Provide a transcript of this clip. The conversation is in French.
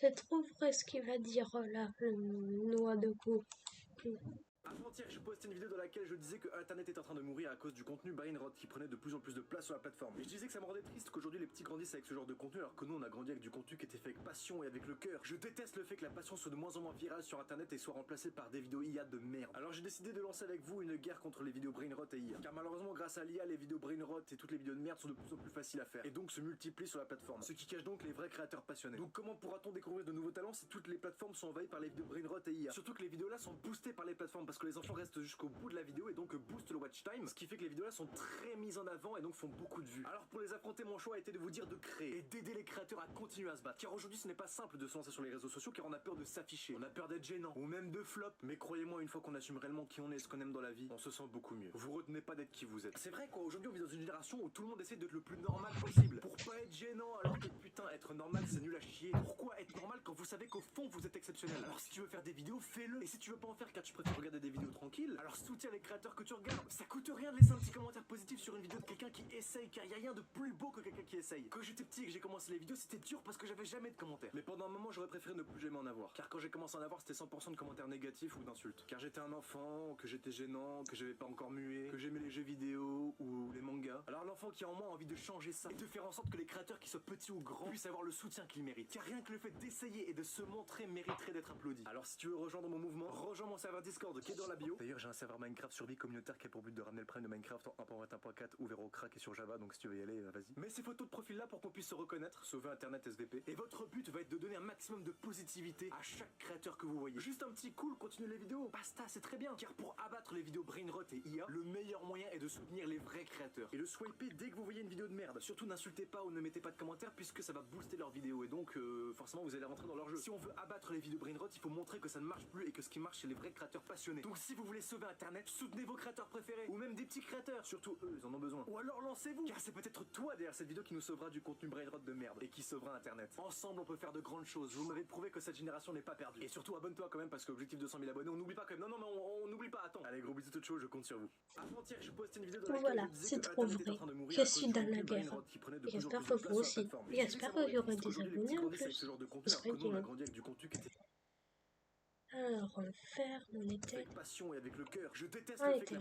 C'est trop vrai ce qu'il va dire là, le noix de coco. Avant-hier, je postais une vidéo dans laquelle je disais que Internet est en train de mourir à cause du contenu brainrot qui prenait de plus en plus de place sur la plateforme. Et je disais que ça me rendait triste qu'aujourd'hui les petits grandissent avec ce genre de contenu alors que nous on a grandi avec du contenu qui était fait avec passion et avec le cœur. Je déteste le fait que la passion soit de moins en moins virale sur Internet et soit remplacée par des vidéos IA de merde. Alors j'ai décidé de lancer avec vous une guerre contre les vidéos brainrot et IA. Car malheureusement grâce à l'IA, les vidéos brainrot et toutes les vidéos de merde sont de plus en plus faciles à faire et donc se multiplient sur la plateforme. Ce qui cache donc les vrais créateurs passionnés. Donc comment pourra-t-on découvrir de nouveaux talents si toutes les plateformes sont envahies par les vidéos brainrot et IA? Surtout que les vidéos là sont boostées par les plateformes parce que les enfants restent jusqu'au bout de la vidéo et donc booste le watch time, ce qui fait que les vidéos là sont très mises en avant et donc font beaucoup de vues. Alors pour les affronter, mon choix a été de vous dire de créer et d'aider les créateurs à continuer à se battre. Car aujourd'hui ce n'est pas simple de se lancer sur les réseaux sociaux car on a peur de s'afficher, on a peur d'être gênant ou même de flop. Mais croyez-moi, une fois qu'on assume réellement qui on est et ce qu'on aime dans la vie, on se sent beaucoup mieux. Vous retenez pas d'être qui vous êtes. C'est vrai quoi, aujourd'hui on vit dans une génération où tout le monde essaie d'être le plus normal possible pour pas être gênant alors que putain être normal c'est nul à chier. Pourquoi être normal quand vous savez qu'au fond vous êtes exceptionnel? Alors si tu veux faire des vidéos, fais-le. Et si tu veux pas en faire car tu préfères regarder des vidéos tranquilles, alors soutiens les créateurs que tu regardes. Ça coûte rien de laisser un petit commentaire positif sur une vidéo de quelqu'un qui essaye, car y a rien de plus beau que quelqu'un qui essaye. Quand j'étais petit et que j'ai commencé les vidéos, c'était dur parce que j'avais jamais de commentaires. Mais pendant un moment, j'aurais préféré ne plus jamais en avoir. Car quand j'ai commencé à en avoir, c'était 100% de commentaires négatifs ou d'insultes. Car j'étais un enfant, que j'étais gênant, que j'avais pas encore mué, que j'aimais les jeux vidéo ou les mangas. Alors l'enfant qui a en moi a envie de changer ça et de faire en sorte que les créateurs, qui soient petits ou grands, puissent avoir le soutien qu'ils méritent. Car rien que le fait d'essayer et de se montrer mériterait d'être applaudi. Alors si tu veux rejoindre mon mouvement, rejoins mon serveur Discord qui est dans la bio. D'ailleurs, j'ai un serveur Minecraft survie communautaire qui a pour but de ramener le prime de Minecraft en 1.21.4 ouvert au crack et sur Java, donc si tu veux y aller, vas-y. Mais ces photos de profil là pour qu'on puisse se reconnaître, sauver Internet SVP. Et votre but va être de donner un maximum de positivité à chaque créateur que vous voyez. Juste un petit cool, continuez les vidéos, basta, c'est très bien. Car pour abattre les vidéos brainrot et IA, le meilleur moyen est de soutenir les vrais créateurs. Et le swiper dès que vous voyez une vidéo de merde. Surtout n'insultez pas ou ne mettez pas de commentaires puisque ça va booster leur vidéo et donc forcément vous allez rentrer dans leur jeu. Si on veut abattre les vidéos brainrot, il faut montrer que ça ne marche plus et que ce qui marche c'est les vrais créateurs passionnés. Donc si vous voulez sauver Internet, soutenez vos créateurs préférés ou même des petits créateurs, surtout eux, ils en ont besoin. Ou alors lancez-vous, car c'est peut-être toi derrière cette vidéo qui nous sauvera du contenu brainrot de merde et qui sauvera Internet. Ensemble on peut faire de grandes choses, vous m'avez prouvé que cette génération n'est pas perdue. Et surtout abonne-toi quand même parce qu'objectif 200 000 abonnés, on n'oublie pas quand même. Non mais on n'oublie pas, attends. Allez, gros bisous tout chaud, je compte sur vous. Avant-hier je postais une vidéo dans laquelle Voilà, je disais c'est que trop Internet était en vrai. train de mourir Je à cause suis du dans la contenu guerre. brainrot qui prenait de plus en J'espère plus que de vous place sur la aussi. plateforme. Et J'espère je disais qu'il y aura que des aujourd'hui, les petits abonnés en grandissent avec ce plus. genre de Ce contenu alors serait que nous on a bien. grandi avec du contenu qui était Alors, refaire mon été. avec passion et avec le cœur. Je déteste le Ah, fait que été.